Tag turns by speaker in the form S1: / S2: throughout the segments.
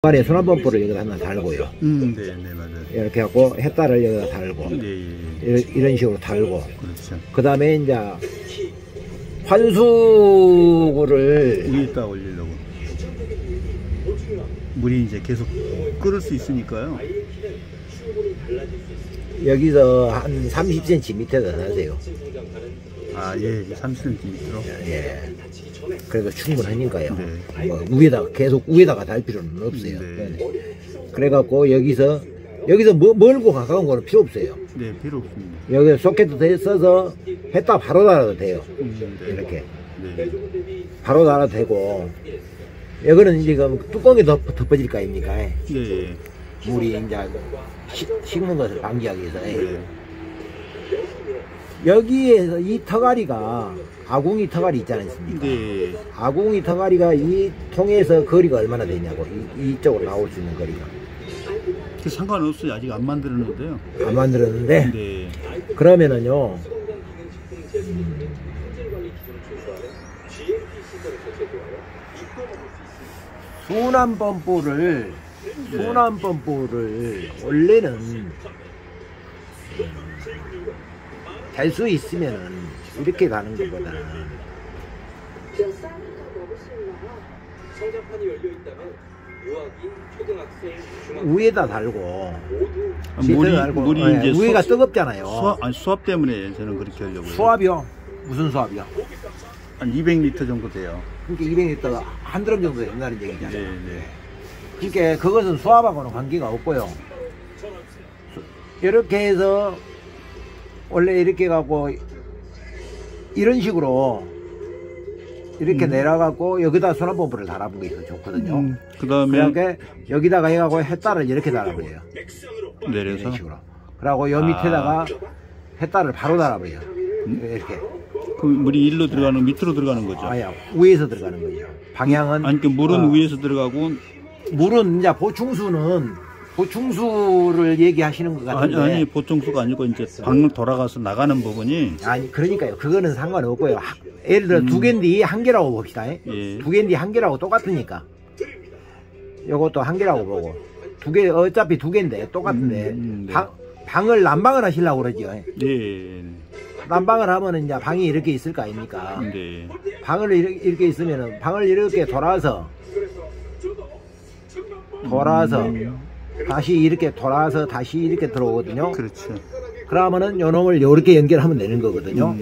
S1: 안에 수납범프를 여기다 하나 달고요.
S2: 네, 맞아요.
S1: 이렇게 하고 햇달을 여기다 달고, 이런 식으로 달고,
S2: 그렇죠.
S1: 그 다음에 이제 환수구를
S2: 위에다 올리려고. 물이 이제 계속 끓을 수 있으니까요.
S1: 여기서 한 30cm 밑에다 놔세요.
S2: 아, 예, 30cm로.
S1: 예. 그래도 충분하니까요.
S2: 네.
S1: 뭐 위에다가 계속 위에다가 달 필요는 없어요.
S2: 네.
S1: 그래갖고 여기서 멀고 가까운 거는 필요 없어요.
S2: 네, 필요 없습니다.
S1: 여기 소켓도 써서 했다 바로 달아도 돼요.
S2: 네.
S1: 이렇게
S2: 네.
S1: 바로 달아도 되고, 여기는 지금 뚜껑이 덮어질 거 아닙니까?
S2: 네.
S1: 물이 이제 식는 것을 방지하기 위해서.
S2: 네.
S1: 여기에서 이 터가리가 아궁이 터가리 있지 않습니까?
S2: 네.
S1: 아궁이 터가리가 이 통에서 거리가 얼마나 되냐고, 이쪽으로 나올 수 있는 거리가.
S2: 그 상관없어요. 아직 안 만들었는데요.
S1: 안 만들었는데.
S2: 네.
S1: 그러면은요, 순환펌프를 원래는 될 수 있으면은 이렇게 가는 것보다는 위에다 달고,
S2: 물이 이제
S1: 위가 뜨겁잖아요.
S2: 수압 때문에 저는 그렇게 하려고요.
S1: 수압이요? 무슨 수압이요?
S2: 한 200리터 정도 돼요.
S1: 그러니까 200리터가 한 드럼 정도 된다는 얘기잖아요.
S2: 네, 네.
S1: 그러니까 그것은 수압하고는 관계가 없고요. 이렇게 해서 원래 이렇게 갖고 이런 식으로 이렇게 내려갖고 여기다 수납펌프를 달아보는 게 좋거든요.
S2: 그 다음에
S1: 그러니까 여기다가 해갖고 햇달을 이렇게 달아버려요.
S2: 내려서
S1: 이런 식으로. 그리고 요 밑에다가 햇달을 바로 달아버려요. 이렇게.
S2: 그 물이 일로 들어가는, 밑으로 들어가는 거죠?
S1: 아야, 위에서 들어가는 거죠. 방향은.
S2: 아니, 그 물은 위에서 들어가고.
S1: 물은 이제 보충수를 얘기하시는 것 같은데.
S2: 아니, 보충수가 아니고 이제 방을 돌아가서 나가는 부분이.
S1: 아니, 그러니까요. 그거는 상관없고요. 예를 들어 두 개인데 한 개라고 봅시다.
S2: 예.
S1: 두 개인데 한 개라고 똑같으니까. 요것도 한 개라고 보고. 두 개, 어차피 두 개인데 똑같은데.
S2: 네.
S1: 방을 난방을 하시려고 그러죠.
S2: 네.
S1: 난방을 하면은 이제 방이 이렇게 있을 거 아닙니까?
S2: 네.
S1: 방을 이렇게 있으면은 방을 이렇게 돌아서 다시 이렇게 돌아서 다시 이렇게 들어오거든요.
S2: 그렇죠.
S1: 그러면은 요 놈을 요렇게 연결하면 되는 거거든요.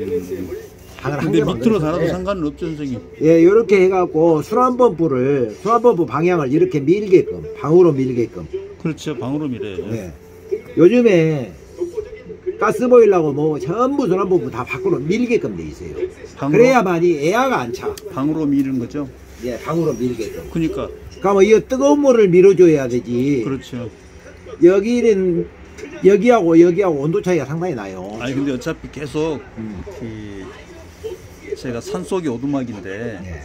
S1: 방을 한
S2: 근데
S1: 개만
S2: 밑으로 달아도
S1: 예.
S2: 상관은 없죠, 선생님.
S1: 예, 요렇게 해갖고 수납펌프 방향을 이렇게 밀게끔, 방으로 밀게끔.
S2: 그렇죠. 방으로 밀어야죠.
S1: 예. 요즘에 가스보일러고 뭐 전부 수납펌프 다 밖으로 밀게끔 돼 있어요. 그래야만이 에어가 안 차.
S2: 방으로 미는 거죠?
S1: 예, 방으로 밀게끔.
S2: 그러니까.
S1: 그러면 이 뜨거운 물을 밀어줘야 되지.
S2: 그렇죠.
S1: 여기는 여기하고 온도 차이가 상당히 나요.
S2: 아니 근데 어차피 계속 제가 산속이 오두막인데
S1: 네.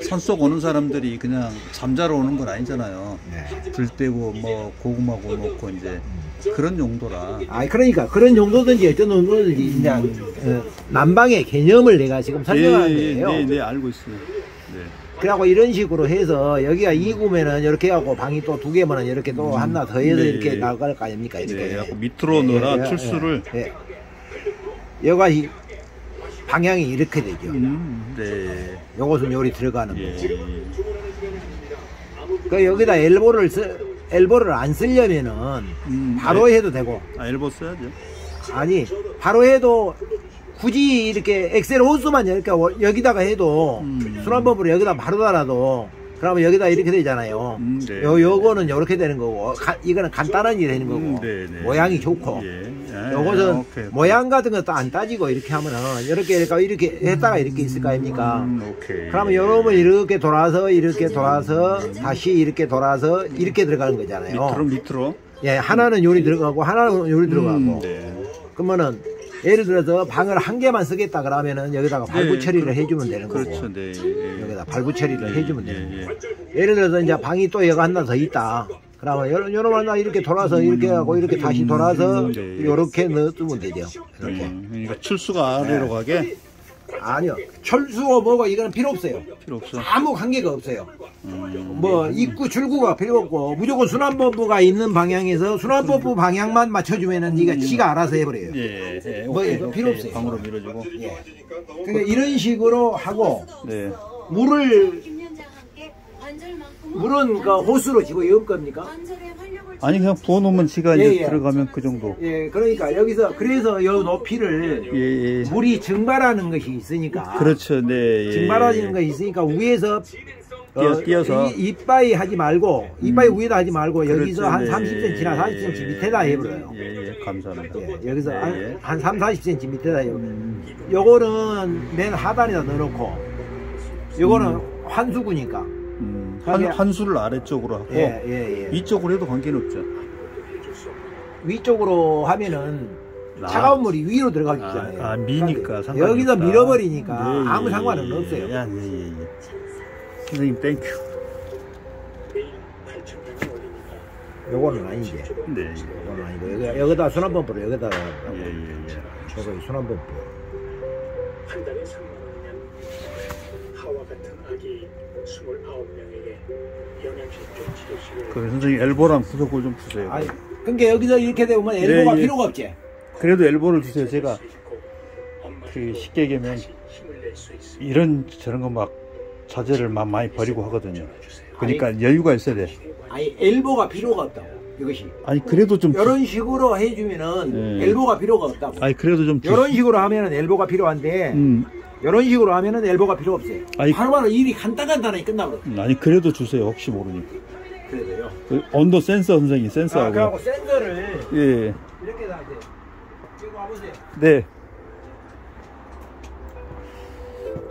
S2: 산속 오는 사람들이 그냥 잠자러 오는 건 아니잖아요.
S1: 네.
S2: 불 떼고 뭐 고구마 구워 먹고 이제 그런 용도라.
S1: 그러니까 그런 용도든지 어떤 용도든지 그냥 난방의 개념을 내가 지금 설명하는 거예요.
S2: 네, 알고 있어요. 네.
S1: 그래갖고 이런 식으로 해서 여기가 2구면은 이렇게 하고 방이 또 2개면은 이렇게 또 하나 더 해서 이렇게 나갈 거 아닙니까? 이렇게.
S2: 네, 밑으로 넣어라 출수를.
S1: 여기가 방향이 이렇게 되죠.
S2: 네.
S1: 요것은 요리 들어가는 거고.
S2: 예.
S1: 그 여기다 엘보를 안 쓰려면은 바로 해도 되고.
S2: 엘보 써야죠.
S1: 아니, 바로 해도 굳이 이렇게 엑셀 호스만 이렇게 여기다가 해도 수납법으로 여기다 바로 달아도 그러면 여기다 이렇게 되잖아요.
S2: 네.
S1: 요거는 요렇게 되는 거고 이거는 간단하게 되는 거고
S2: 네.
S1: 모양이 좋고 요것은 모양 같은 것도 안 따지고 이렇게 하면은 이렇게 했다가 이렇게 있을 거 아닙니까? 그러면 요놈을 이렇게 돌아서 다시 이렇게 돌아서 이렇게 들어가는 거잖아요.
S2: 밑으로?
S1: 예, 하나는 요리 들어가고 하나는 요리 들어가고. 그러면은 예를 들어서 방을 한 개만 쓰겠다 그러면은 여기다가 발부 처리를 해주면 되는 거고.
S2: 그렇죠. 네.
S1: 여기다 발부 처리를 해주면 되는 거고. 예를 들어서 이제 방이 또 여기 하나 더 있다. 그러면 요놈 하나 이렇게 돌아서 이렇게 하고 이렇게 다시 돌아서 요렇게 넣어주면 되죠. 이렇게.
S2: 그러니까 출수가 아래로 가게.
S1: 아니요. 철수고 뭐고 이거는 필요 없어요.
S2: 필요 없어.
S1: 아무 관계가 없어요. 뭐 입구 출구가 필요 없고 무조건 순환법부가 있는 방향에서 순환법부 방향만 맞춰주면은 네가 지가 알아서 해버려요.
S2: 예.
S1: 뭐 이거 필요 없어요.
S2: 방으로 밀어주고.
S1: 예. 그러니까 이런 식으로 하고
S2: 네.
S1: 물은 그 호수로 집어넣을 겁니까?
S2: 아니 그냥 부어놓으면 지가 이제 들어가면 그 정도.
S1: 예, 그러니까 여기서 그래서 요 높이를 물이 증발하는 것이 있으니까.
S2: 그렇죠, 네.
S1: 증발하는 것이 있으니까 위에서
S2: 띄어서
S1: 이빠이 하지 말고 이빠이 위에다 하지 말고
S2: 그렇죠,
S1: 여기서 한 30cm나 40cm 밑에다 해버려요.
S2: 감사합니다.
S1: 여기서 한 3, 40cm 밑에다 해버려요. 요거는 맨 하단에다 넣어놓고 요거는 환수구니까.
S2: 환수를 아래쪽으로 하고 위쪽으로 해도 관계는 없죠.
S1: 위쪽으로 하면은 차가운 물이 위로 들어가기 때문에
S2: 미니까
S1: 여기서 밀어버리니까 아무 상관은 없어요.
S2: 선생님 땡큐.
S1: 요거는 아니지.
S2: 네.
S1: 요거는 아니고 여기다 순환펌프로 여기다가 저거 순환펌프.
S3: 한 달에 3만 원이면 하와 같은 아기 29명에게 영양실조 치료식을.
S2: 그럼 선생님 엘보랑 구석을 좀 주세요.
S1: 아니, 그러니까 여기서 이렇게 되면 엘보가 필요가 없지.
S2: 그래도 엘보를 주세요. 제가 그 쉽게 얘기하면 이런 저런 거 막 자재를 막 많이 버리고 하거든요. 그러니까 여유가 있어야 돼.
S1: 아니 엘보가 필요가 없다고 이것이.
S2: 아니 그래도 좀
S1: 이런 식으로 해주면은 엘보가 필요가 없다고.
S2: 아니 그래도 좀
S1: 이런 식으로 하면은 엘보가 필요한데 이런 식으로 하면은 엘보가 필요 없어요. 바로바로 일이 간단하게 끝나거든.
S2: 아니 그래도 주세요. 혹시 모르니까.
S1: 그래도요.
S2: 그 온도 센서 선생님 센서하고.
S1: 그리고 센서를 이렇게 다 이제 이거 와보세요.
S2: 네.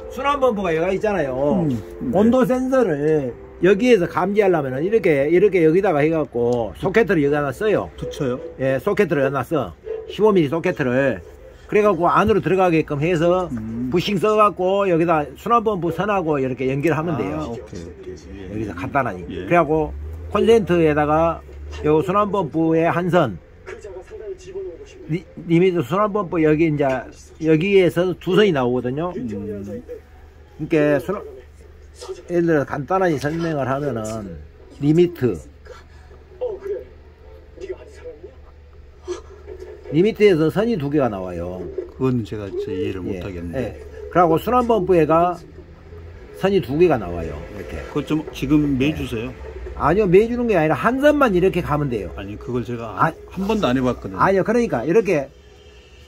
S1: 순환펌프가 여기 있잖아요. 온도 센서를 여기에서 감지하려면은 이렇게 여기다가 해갖고 소켓을 여기다 놨어요.
S2: 붙여요?
S1: 예, 소켓을 놨어. 15mm 소켓을. 그래갖고 안으로 들어가게끔 해서 부싱 써갖고 여기다 순환펌프 선하고 이렇게 연결하면 돼요.
S2: 오케이.
S1: 여기서 간단하니. 그래갖고 콘센트에다가 요 순환펌프의 한 선. 리미터 순환펌프 여기 이제 여기에서 두 선이 나오거든요. 그러니까 예를 들어 간단하게 설명을 하면은 리미트에서 선이 두 개가 나와요.
S2: 그건 제가 이해를 못하겠는데.
S1: 그리고 순환펌프에가 선이 두 개가 나와요. 이렇게.
S2: 그거 좀 지금 매주세요.
S1: 아니요, 매주는 게 아니라 한 선만 이렇게 가면 돼요.
S2: 아니 그걸 제가 한 번도 안 해봤거든요.
S1: 아니요, 그러니까 이렇게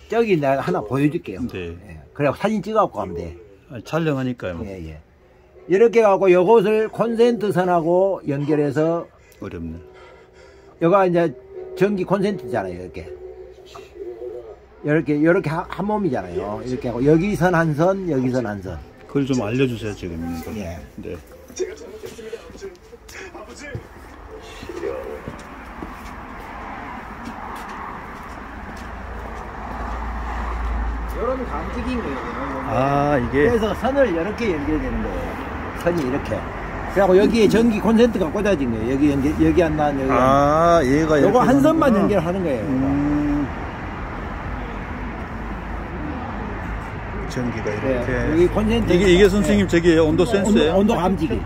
S1: 저기 내가 하나 보여줄게요.
S2: 네.
S1: 그래갖고 사진 찍어갖고 가면 돼.
S2: 촬영하니까요.
S1: 이렇게 하고 요것을 콘센트 선하고 연결해서
S2: 어렵네.
S1: 여기가 이제 전기 콘센트잖아요. 이렇게 한 몸이잖아요. 이렇게 하고 여기 선 한 선, 여기 선 한 선.
S2: 그걸 좀 알려주세요 지금.
S1: 네.
S3: 제가 잘못했습니다. 아버지.
S1: 이런 감지기인 거예요.
S2: 이게.
S1: 그래서 선을 이렇게 연결되는 거예요. 선이 이렇게. 그리고 여기에 전기 콘센트가 꽂아진 거예요. 여기 안 나온 여기.
S2: 얘가
S1: 요거 한 선만 연결하는 거예요.
S2: 전기가 이렇게.
S1: 여기 콘센트.
S2: 이게 선생님 저기 온도 센서예요?
S1: 온도 감지기.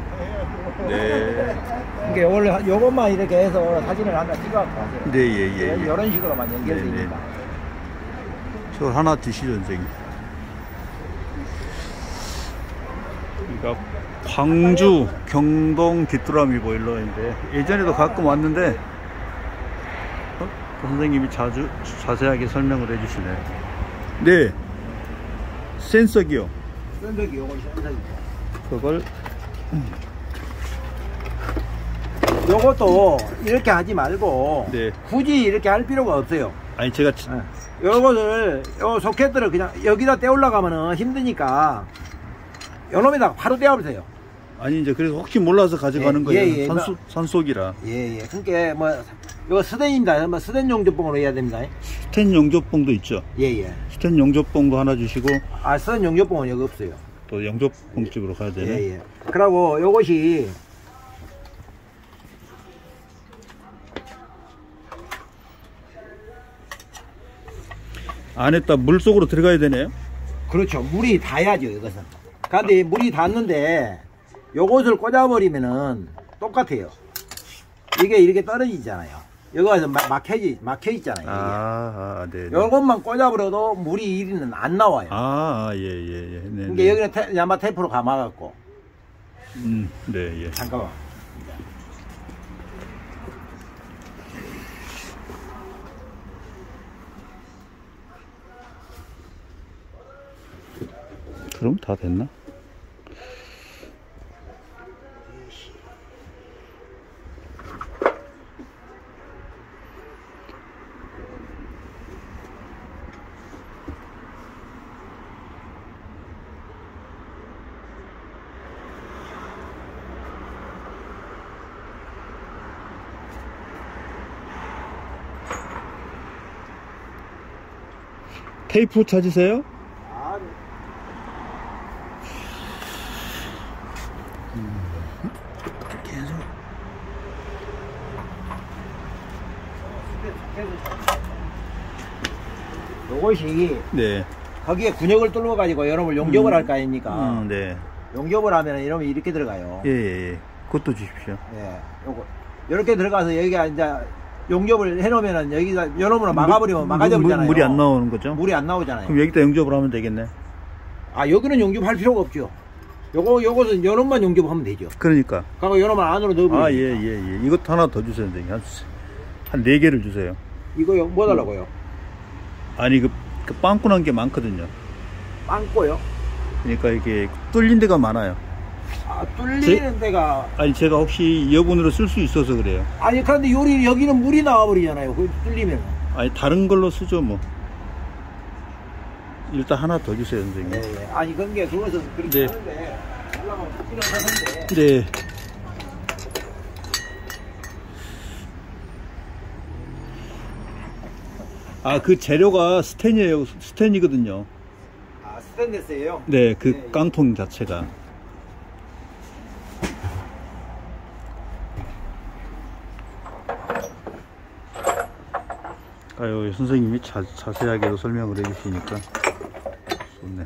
S2: 네.
S1: 이게 원래 요것만 이렇게 해서 사진을 하나 찍어갖고 하세요.
S2: 네,
S1: 이런 식으로만 연결되니까.
S2: 저 하나 드시죠, 선생님. 그러니까 광주 경동 귀뚜라미 보일러인데 예전에도 가끔 왔는데 선생님이 자세하게 설명을 해주시네. 네. 센서기요.
S1: 센서기, 요거 센서기.
S2: 그걸
S1: 요것도 이렇게 하지 말고 굳이 이렇게 할 필요가 없어요.
S2: 아니 제가
S1: 요것을 요 소켓들을 그냥 여기다 떼올라가면은 힘드니까 요놈에다가 바로 떼어보세요.
S2: 아니 이제 그래서 혹시 몰라서 가져가는 거예요. 산속이라.
S1: 그러니까 뭐 이거 스텐입니다. 뭐 스텐 용접봉으로 해야 됩니다.
S2: 스텐 용접봉도 있죠. 스텐 용접봉도 하나 주시고.
S1: 스텐 용접봉은 여기 없어요.
S2: 또 용접봉 집으로 가야 되네.
S1: 그리고 요것이
S2: 안에다 물 속으로 들어가야 되네요.
S1: 그렇죠. 물이 닿아야죠, 이것은. 근데 물이 닿는데 요것을 꽂아버리면은 똑같아요. 이게 이렇게 떨어지잖아요. 여기서 막혀 있잖아요.
S2: 네.
S1: 요것만 꽂아버려도 물이 이리는 안 나와요.
S2: 예. 네.
S1: 그러니까 여기는 야마 테이프로 감아갖고.
S2: 네, 예.
S1: 잠깐만.
S2: 그럼 다 됐나? 테이프 찾으세요?
S1: 계속. 요것이
S2: 네.
S1: 거기에 군역을 뚫어 가지고 여러분 용접을 할 거 아닙니까?
S2: 네.
S1: 용접을 하면 여러분 이렇게 들어가요.
S2: 예. 그것도 주십시오.
S1: 예. 요거 이렇게 들어가서 여기가 이제 용접을 해놓으면은 여기가 여러분을 막아버리면 막아져버리잖아요.
S2: 물이 안 나오는 거죠?
S1: 물이 안 나오잖아요.
S2: 그럼 여기다 용접을 하면 되겠네.
S1: 아, 여기는 용접할 필요가 없죠. 요것은 요놈만 용접하면 되죠.
S2: 그러니까.
S1: 그리고 요놈만 안으로 넣어버리면.
S2: 예. 이것도 하나 더 주세요, 선생님. 한 4개를 주세요.
S1: 이거요? 뭐 달라고요?
S2: 아니, 그 빵꾸난 게 많거든요.
S1: 빵꾸요?
S2: 그러니까 이게 뚫린 데가 많아요.
S1: 아, 뚫리는 데가.
S2: 아니, 제가 혹시 여분으로 쓸 수 있어서 그래요.
S1: 아니, 그런데 여기는 물이 나와버리잖아요. 그 뚫리면.
S2: 아니, 다른 걸로 쓰죠, 뭐. 일단 하나 더 주세요, 선생님.
S1: 네. 아니, 그게 그것은 그렇게 하는데. 하려고 필요하는데.
S2: 네. 아, 그 재료가 스텐이에요. 스텐이거든요.
S1: 아, 스테인리스예요?
S2: 네, 그 깡통 자체가. 아유, 선생님이 자세하게도 설명을 해주시니까 좋네.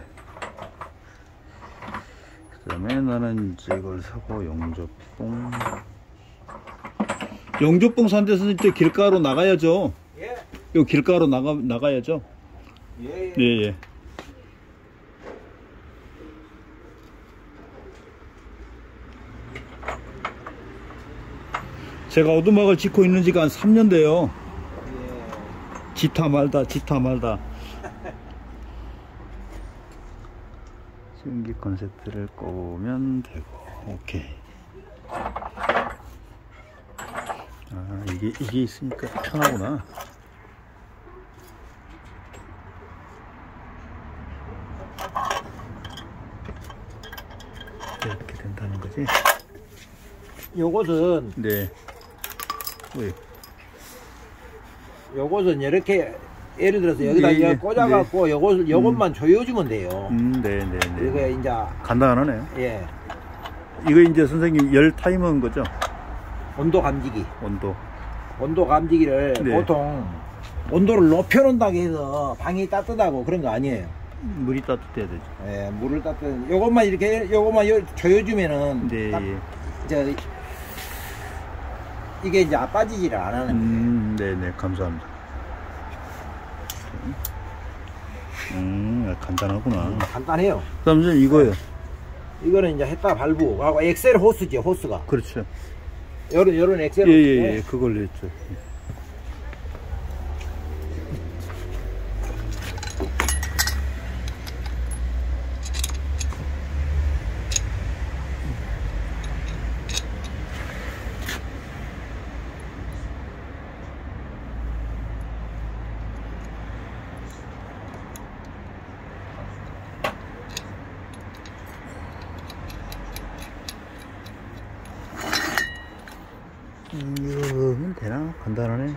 S2: 그 다음에 나는 이제 이걸 사고 용접봉 산 데서 이제 길가로 나가야죠.
S1: 예.
S2: 요 길가로 나가야죠.
S1: 예.
S2: 예. 제가 오두막을 짓고 있는 지가 한 3년 돼요. 지타 말다. 전기 컨셉트를 꼽으면 되고, 오케이. 아, 이게 있으니까 편하구나. 이렇게 된다는 거지.
S1: 요것은.
S2: 네. 왜?
S1: 요것은 이렇게 예를 들어서 여기다
S2: 예,
S1: 꽂아갖고 요것만 조여주면 돼요.
S2: 네.
S1: 이게 이제
S2: 간단하네요.
S1: 예.
S2: 이거 이제 선생님 열 타이머인 거죠?
S1: 온도 감지기. 온도 감지기를
S2: 네.
S1: 보통 온도를 높여놓는다고 해서 방이 따뜻하고 그런 거 아니에요.
S2: 물이 따뜻해야 되죠.
S1: 예, 물을 요것만 조여주면은
S2: 네.
S1: 딱 이게 이제 빠지지를 안 하는 거예요.
S2: 네네, 감사합니다. 간단하구나.
S1: 간단해요.
S2: 그다음 은 이거요.
S1: 이거는 이제 했다 발부 하고 엑셀 호스죠, 호스가.
S2: 그렇죠.
S1: 요런 엑셀 호스.
S2: 예, 그걸로 했죠. 이거면 되나? 간단하네.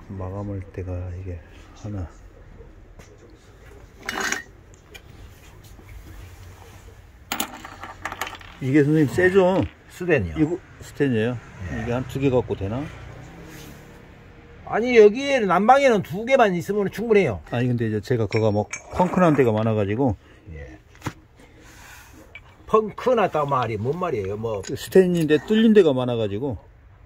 S2: 마감할 때가 이게 하나. 이게 선생님 세죠?
S1: 스텐이요.
S2: 이거 스텐이에요? 네. 이게 한 2개 갖고 되나?
S1: 아니 여기에 난방에는 2개만 있으면 충분해요.
S2: 아니 근데 이제 제가 거가 뭐 펑크난 데가 많아가지고.
S1: 예. 펑크 났다 말이 뭔 말이에요? 뭐
S2: 스탠인데 뚫린 데가 많아가지고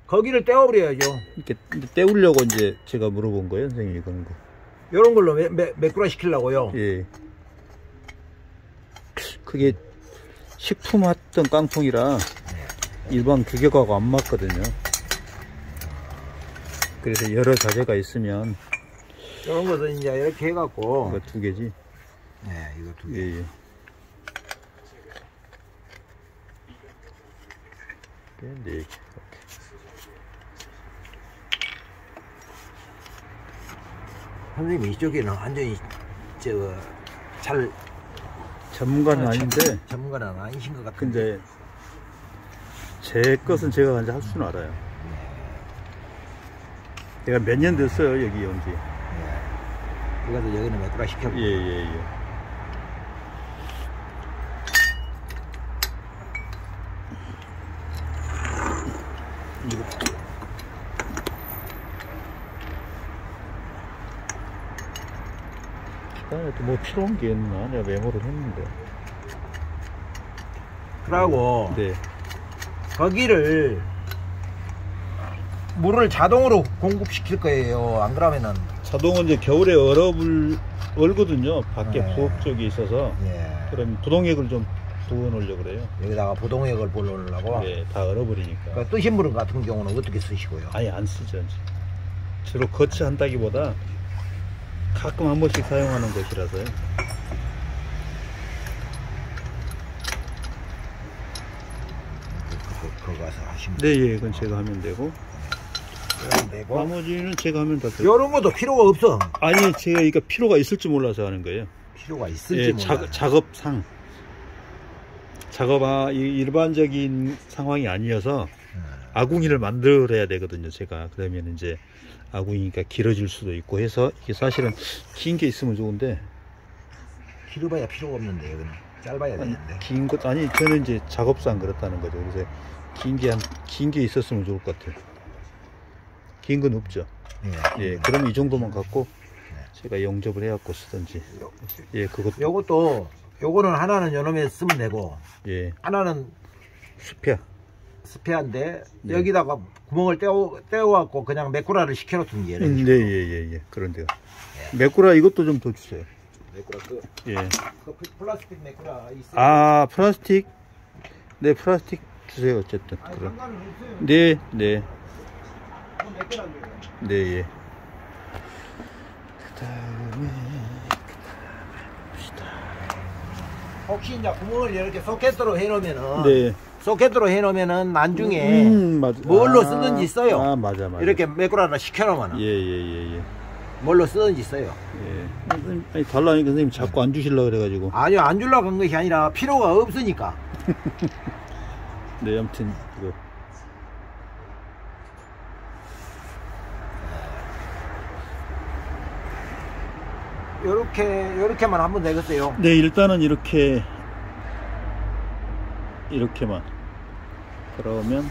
S1: 거기를 떼어버려야죠.
S2: 이렇게 떼우려고 이제 제가 물어본 거예요, 선생님. 이건 거.
S1: 요런 걸로 매꾸라 시키려고요.
S2: 예. 그게 식품 왔던 깡통이라 일반 규격하고 안 맞거든요. 그래서 여러 자재가 있으면
S1: 이런 것은 이제 이렇게 해갖고
S2: 이거 2개지.
S1: 네, 이거 2개.
S2: 예, 예. 네.
S1: 선생님 이쪽에는 완전히 잘
S2: 전문가는 아닌데
S1: 전문가는 아니신 것 같은데.
S2: 근데 제 것은 제가 이제 할 수는 알아요. 내가 몇 년 됐어요 여기 온지.
S1: 그래서 여기는 매꾸라 시켰고.
S2: 예. 이거 기간에 또 뭐 필요한 게 있나? 내가 메모를 했는데.
S1: 그러고
S2: 네.
S1: 거기를 물을 자동으로 공급시킬 거예요. 안 그러면은
S2: 자동은 이제 겨울에 얼거든요. 밖에
S1: 네.
S2: 부엌 쪽이 있어서.
S1: 예.
S2: 그럼 부동액을 좀 부어 놓으려고 그래요.
S1: 여기다가 부동액을 부어놓으려고.
S2: 네, 다 얼어버리니까.
S1: 그 뜨신 물 같은 경우는 어떻게 쓰시고요?
S2: 아예 안 쓰죠. 이제. 주로 거치한다기보다 가끔 한 번씩 사용하는 것이라서요.
S1: 그거 가서 하시면
S2: 네, 예, 그건 제가 하면 되고.
S1: 되고.
S2: 나머지는 제가 하면 다 돼요.
S1: 이런 것도 필요가 없어.
S2: 아니, 제가 그러니까 필요가 있을지 몰라서 하는 거예요.
S1: 필요가 있을지
S2: 예,
S1: 몰라.
S2: 작업상. 일반적인 상황이 아니어서 아궁이를 만들어야 되거든요, 제가. 그러면 이제 아궁이니까 길어질 수도 있고 해서 이게 사실은 긴 게 있으면 좋은데.
S1: 길어봐야 필요가 없는데, 여기는. 짧아야 되는데.
S2: 긴 것, 아니, 저는 이제 작업상 그렇다는 거죠. 그래서 긴 게 있었으면 좋을 것 같아요. 긴 건 없죠. 예, 그럼 이 정도만 갖고 제가 용접을 해갖고 쓰든지. 예, 그것도.
S1: 요거는 하나는 요놈에 쓰면 되고.
S2: 예.
S1: 하나는 스페어인데,
S2: 네.
S1: 여기다가 구멍을 떼어갖고 그냥 매꾸라를 시켜놓든지.
S2: 예. 그런데요. 매꾸라 이것도 좀 더 주세요.
S1: 매꾸라
S2: 예.
S1: 그 플라스틱 매꾸라 있어요.
S2: 아, 플라스틱? 네, 플라스틱 주세요, 어쨌든.
S1: 아니,
S2: 그럼.
S1: 상관은 없어요.
S2: 네.
S1: 그건 매꾸라고요.
S2: 네, 예. 그 다음에, 봅시다.
S1: 혹시 이제 구멍을 이렇게 소켓으로 해놓으면은.
S2: 네.
S1: 소켓으로 해놓으면는 나중에
S2: 맞아.
S1: 뭘로 쓰든지 써요.
S2: 아, 맞아.
S1: 이렇게 매꾸라를 시켜놓으면
S2: 예.
S1: 뭘로 쓰든지 써요.
S2: 예. 아니, 달라니까 선생님 자꾸 안 주시려고 그래가지고.
S1: 아니요, 안 주려고 한 것이 아니라 필요가 없으니까.
S2: 네, 아무튼 이거.
S1: 요렇게만 하면 되겠어요.
S2: 네, 일단은 이렇게만. 그러면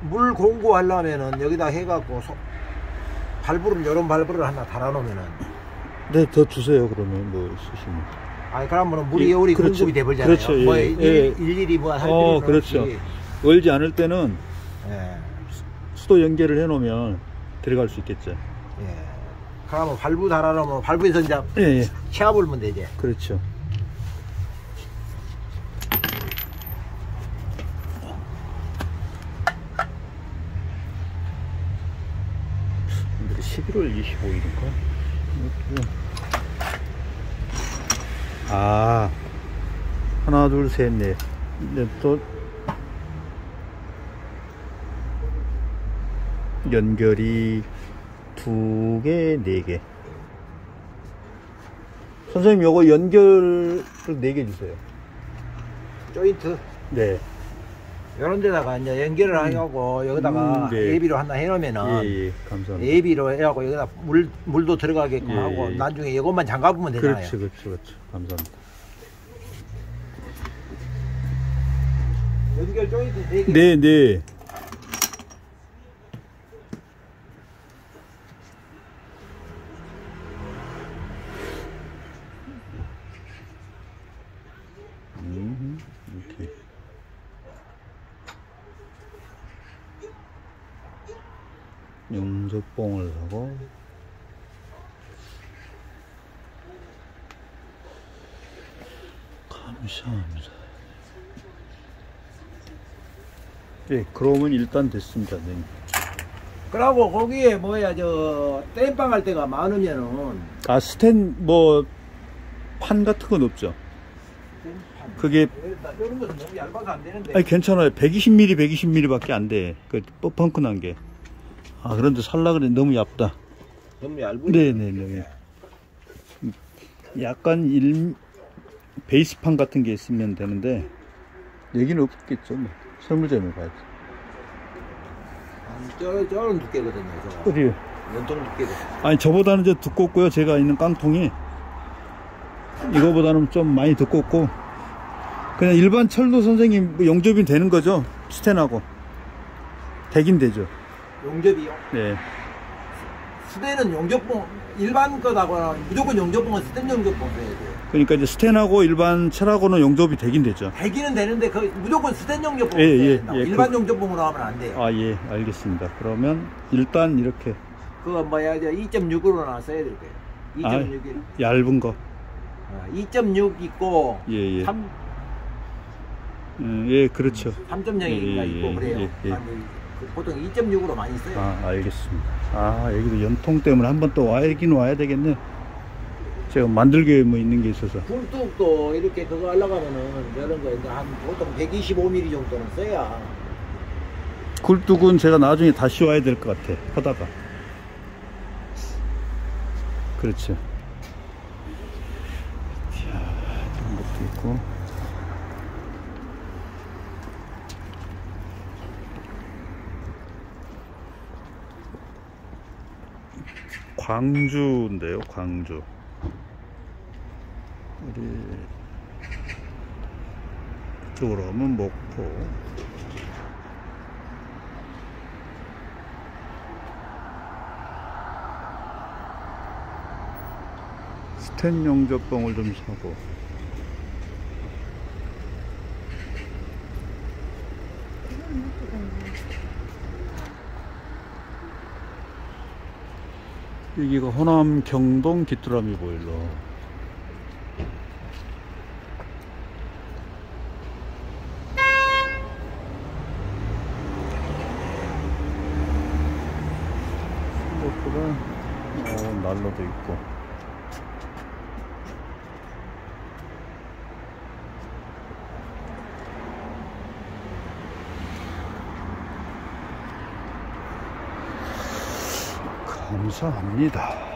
S1: 물 공구하려면은 여기다 해갖고 요런 발브를 하나 달아놓으면은.
S2: 네, 더 주세요. 그러면 뭐 쓰시면.
S1: 아니 그러면은 물이 우리
S2: 그렇죠.
S1: 공급이 돼버리잖아요.
S2: 그렇죠.
S1: 뭐
S2: 예.
S1: 일일이 뭐 할 필요는
S2: 그렇죠.
S1: 없이.
S2: 얼지 않을 때는
S1: 예.
S2: 수도 연결을 해놓으면 들어갈 수 있겠죠.
S1: 예. 그러면 발부 달아놓으면 발부에서 이제
S2: 예.
S1: 채워 불면 되지.
S2: 그렇죠. 11월 25일인가? 아, 하나, 둘, 셋, 넷. 또 연결이 2개, 4개. 선생님, 요거 연결을 4개 주세요.
S1: 조인트.
S2: 네.
S1: 요런 데다가 이제 연결을 하려고 여기다가
S2: 네.
S1: 예비로 하나 해놓으면은.
S2: 예, 감사합니다.
S1: 예비로 해갖고 여기다 물도 들어가게끔 하고 나중에 이것만 잠가보면 되잖아요.
S2: 그렇죠. 감사합니다.
S1: 연결 조인트 4개.
S2: 네. 용접봉을 사고 감사합니다. 예, 그러면 일단 됐습니다. 네.
S1: 그러고 거기에 뭐야 저 땜빵 할 때가 많으면은
S2: 아 스텐 뭐 판 같은 건 없죠. 그게
S1: 이런 것은 너무 얇아서 안 되는데.
S2: 아니 괜찮아요. 120mm 120mm 밖에 안 돼. 그 펑크난 게. 아 그런데 살라 그래 너무 얇다.
S1: 너무 얇은.
S2: 네네네. 약간 베이스판 같은 게 있으면 되는데 여기는 없겠죠. 뭐. 설물점에 가야지.
S1: 저런 두께거든요. 저거.
S2: 어디요?
S1: 연통 두께거든요.
S2: 아니 저보다는 저 두껍고요. 제가 있는 깡통이 이거보다는 좀 많이 두껍고 그냥 일반 철도 선생님 용접이 되는 거죠. 스텐하고 되긴 되죠.
S1: 용접이요?
S2: 네.
S1: 스텐은 용접봉 일반 거다거나 무조건 용접봉은 스텐 용접봉 써야 돼요.
S2: 그러니까 이제 스텐하고 일반 철하고는 용접이 되긴 되죠.
S1: 되기는 되는데 그 무조건 스텐 용접봉
S2: 예,
S1: 써야
S2: 예,
S1: 된다고.
S2: 예,
S1: 일반 용접봉으로 하면 안 돼요.
S2: 아, 예, 알겠습니다. 그러면 일단 이렇게
S1: 그거 뭐야 2.6으로 나왔어야 될 거예요. 2.6이
S2: 얇은 거.
S1: 2.6 있고
S2: 예, 예.
S1: 3,
S2: 예, 그렇죠.
S1: 3.0인가
S2: 예,
S1: 있고
S2: 예,
S1: 그래요.
S2: 예, 예.
S1: 보통 2.6으로 많이 써요.
S2: 아, 알겠습니다. 아, 여기도 연통 때문에 한번 또 와야긴 와야 되겠네. 제가 만들게 뭐 있는 게 있어서.
S1: 굴뚝도 이렇게 그거 하려고 하면은 이런 거 이제 한 보통 125mm 정도는 써야.
S2: 굴뚝은 제가 나중에 다시 와야 될 것 같아. 하다가. 그렇죠. 이런 것도 있고. 광주인데요, 광주. 우리 이쪽으로 가면 목포. 스텐 용접봉을 좀 사고. 여기가 호남 경동 귀뚜라미 보일러. 생각보다 난로도 있고. 감사합니다.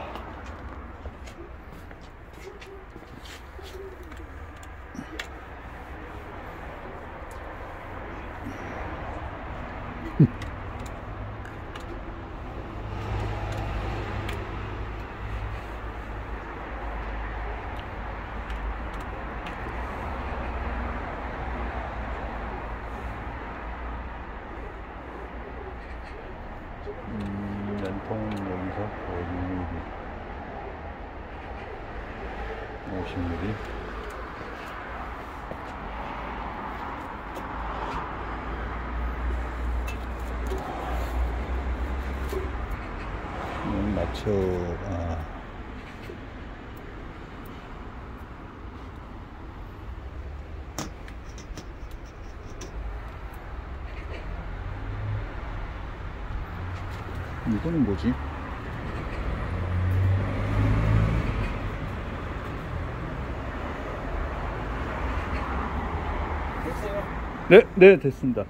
S2: 연통은 여기서 50mm 50mm 맞춰. 이거는 뭐지?
S1: 됐어요?
S2: 네, 됐습니다.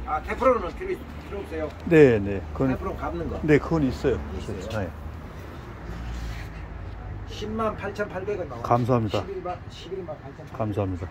S1: 아, 테프론은 필요 없어요?
S2: 네. 그건,
S1: 테프론 감는 거?
S2: 네, 그건 있어요.
S1: 있어요?
S2: 네.
S1: 108,800원 나와요.
S2: 감사합니다.
S1: 11만 8,800원.
S2: 감사합니다.